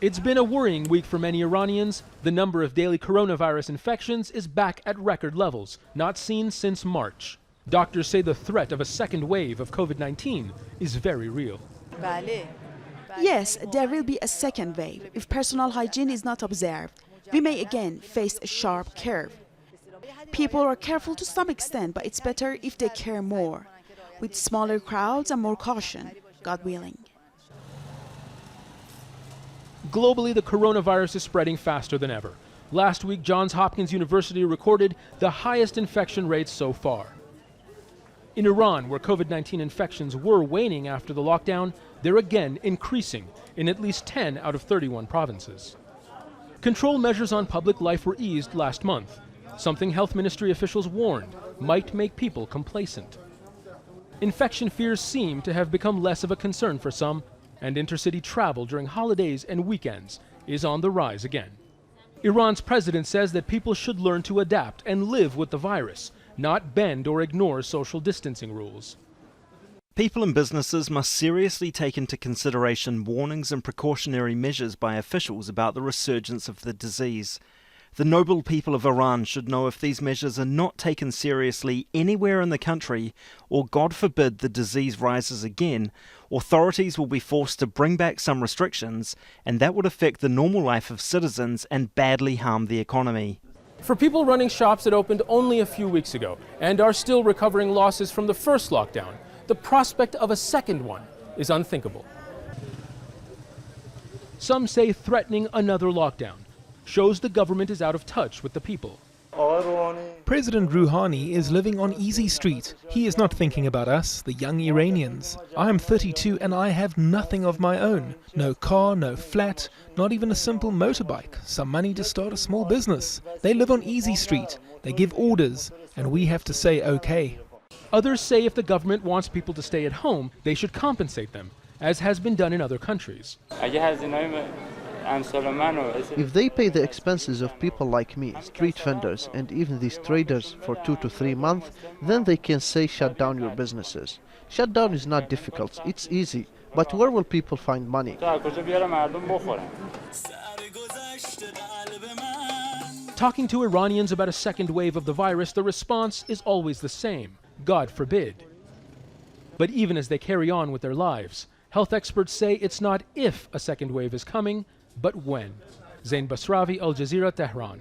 It's been a worrying week for many Iranians. The number of daily coronavirus infections is back at record levels, not seen since March. Doctors say the threat of a second wave of COVID-19 is very real. Yes, there will be a second wave if personal hygiene is not observed. We may again face a sharp curve. People are careful to some extent, but it's better if they care more, with smaller crowds and more caution, God willing. Globally, the coronavirus is spreading faster than ever. Last week, Johns Hopkins University recorded the highest infection rates so far. In Iran, where COVID-19 infections were waning after the lockdown, they're again increasing in at least 10 out of 31 provinces. Control measures on public life were eased last month, something health ministry officials warned might make people complacent. Infection fears seem to have become less of a concern for some, and intercity travel during holidays and weekends is on the rise again. Iran's president says that people should learn to adapt and live with the virus, not bend or ignore social distancing rules. People and businesses must seriously take into consideration warnings and precautionary measures by officials about the resurgence of the disease. The noble people of Iran should know if these measures are not taken seriously anywhere in the country, or God forbid the disease rises again, authorities will be forced to bring back some restrictions, and that would affect the normal life of citizens and badly harm the economy. For people running shops that opened only a few weeks ago and are still recovering losses from the first lockdown, the prospect of a second one is unthinkable. Some say threatening another lockdown shows the government is out of touch with the people. President Rouhani is living on easy street. He is not thinking about us, the young Iranians. I am 32 and I have nothing of my own. No car, no flat, not even a simple motorbike, some money to start a small business. They live on easy street. They give orders and we have to say okay. Others say if the government wants people to stay at home, they should compensate them, as has been done in other countries. If they pay the expenses of people like me, street vendors and even these traders for 2 to 3 months, then they can say shut down your businesses. Shut down is not difficult, it's easy, but where will people find money? Talking to Iranians about a second wave of the virus, the response is always the same: God forbid. But even as they carry on with their lives, health experts say it's not if a second wave is coming, but when. Zein, Basravi, Jazeera, Tehran.